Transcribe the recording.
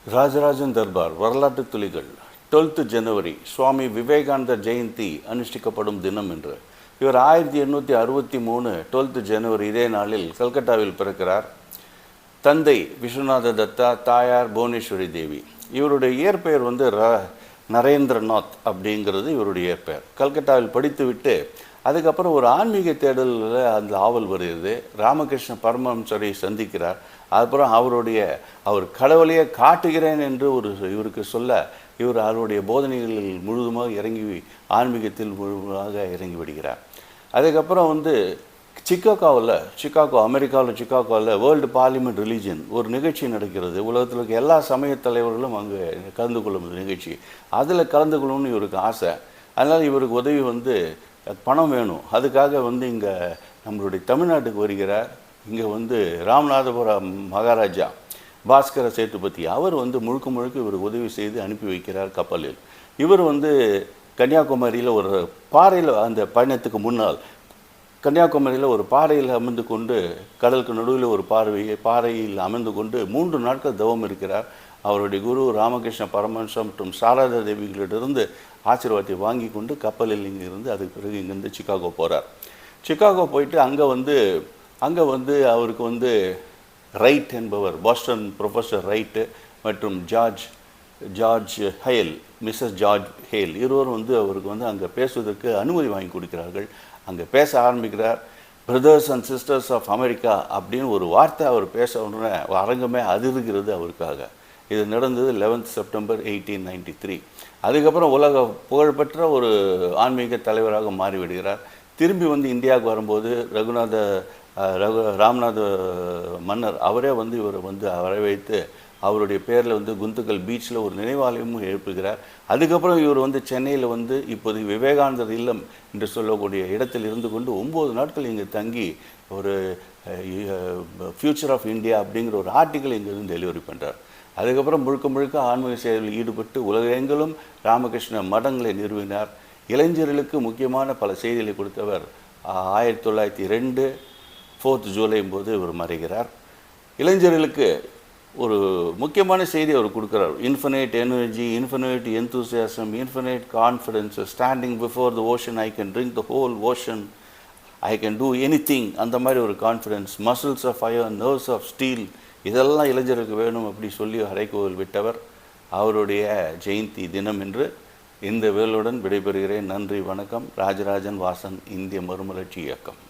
ராஜராஜன் தர்பார் வரலாற்று துளிகள் 12th ஜனவரி சுவாமி விவேகானந்தர் ஜெயந்தி அனுஷ்டிக்கப்படும் தினம் என்று. இவர் 1863 12th ஜனவரி இதே நாளில் கல்கட்டாவில் பிறக்கிறார். தந்தை விஸ்வநாத தத்தா, தாயார் புவனேஸ்வரி தேவி. இவருடைய இயற்பெயர் நரேந்திரநாத் அப்படிங்கிறது இவருடைய இயற்பெயர். கல்கட்டாவில் படித்துவிட்டு அதுக்கப்புறம் ஒரு ஆன்மீக தேடலில் அந்த ஆவல் வருகிறது. ராமகிருஷ்ண பரமஹம்சரை சந்திக்கிறார். அதுக்கப்புறம் அவர் கடவுளையே காட்டுகிறேன் என்று இவருக்கு சொல்ல இவர் அவருடைய போதனைகளில் முழுதுமாக ஆன்மீகத்தில் முழுமையாக இறங்கி விடுகிறார். அதுக்கப்புறம் அமெரிக்காவில் சிக்காகோவில் வேர்ல்டு பார்லிமெண்ட் ரிலீஜன் ஒரு நிகழ்ச்சி நடக்கிறது. உலகத்தில் இருக்க எல்லா சமய தலைவர்களும் அங்கே கலந்து கொள்ளும் நிகழ்ச்சி. அதில் கலந்து கொள்ளணும்னு இவருக்கு ஆசை. அதனால் இவருக்கு உதவி பணம் வேணும். அதுக்காக இங்கே நம்மளுடைய தமிழ்நாட்டுக்கு வருகிறார். இங்கே ராமநாதபுரம் மகாராஜா பாஸ்கர சேத்துபதி அவர் முழுக்க இவருக்கு உதவி செய்து அனுப்பி வைக்கிறார் கப்பலில். இவர் கன்னியாகுமரியில் ஒரு பாறையில், அந்த பயணத்துக்கு முன்னால் கன்னியாகுமரியில் ஒரு பாறையில் அமர்ந்து கொண்டு, கடலுக்கு நடுவில் ஒரு பாறையில் அமர்ந்து கொண்டு 3 நாட்கள் தவம் இருக்கிறார். அவருடைய குரு ராமகிருஷ்ண பரமஹம்சம் மற்றும் சாரதா தேவிகளிடமிருந்து ஆசீர்வாதத்தை வாங்கி கொண்டு கப்பலில் இங்கிருந்து அதுக்கு பிறகு இங்கேருந்து சிக்காகோ போகிறார். சிக்காகோ போயிட்டு அங்கே அவருக்கு ரைட் என்பவர், பாஸ்டன் ப்ரொஃபஸர் ரைட்டு மற்றும் George Hale, Mrs George Hale இருவரும் அவருக்கு அங்கே பேசுவதற்கு அனுமதி வாங்கி கொடுக்கிறார்கள். அங்கே பேச ஆரம்பிக்கிறார். Brothers and sisters of America அப்படின்னு ஒரு வார்த்தை அவர் பேச உடனே அரங்கமே அதிர்கிறது அவருக்காக. இது நடந்தது 11th செப்டம்பர் 1893. அதுக்கப்புறம் உலக புகழ்பெற்ற ஒரு ஆன்மீக தலைவராக மாறிவிடுகிறார். திரும்பி இந்தியாவுக்கு வரும்போது ராமநாத மன்னர் அவரே இவரை வரவைத்து அவருடைய பேரில் குந்துக்கல் பீச்சில் ஒரு நினைவாலயமும் எழுப்புகிறார். அதுக்கப்புறம் இவர் சென்னையில் இப்போது விவேகானந்தர் இல்லம் என்று சொல்லக்கூடிய இடத்தில் இருந்து கொண்டு 9 நாட்கள் இங்கே தங்கி ஒரு ஃப்யூச்சர் ஆஃப் இந்தியா அப்படிங்கிற ஒரு ஆர்டிக்கல் இங்கேருந்து டெலிவரி பண்ணுறார். அதுக்கப்புறம் முழுக்க ஆன்மீக சேவையில் ஈடுபட்டு உலகெங்கிலும் ராமகிருஷ்ண மடங்களை நிறுவினார். இளைஞர்களுக்கு முக்கியமான பல செய்திகளை கொடுத்தவர். 1902 4th ஜூலை போது இவர் மறைகிறார். இளைஞர்களுக்கு ஒரு முக்கியமான செய்தி அவர் கொடுக்குறார். Infinite energy, infinite enthusiasm, infinite confidence, standing before the ocean I can drink the whole ocean, I can do anything, அந்த மாதிரி ஒரு confidence, muscles of iron, nerves of steel, இதெல்லாம் இளைஞருக்கு வேணும் அப்படி சொல்லி அரைக்கோவில் விட்டவர். அவருடைய ஜெயந்தி தினம் என்று இந்த வேலுடன் விடைபெறுகிறேன். நன்றி, வணக்கம். ராஜராஜன் வாசன், இந்திய மறுமலர்ச்சி இயக்கம்.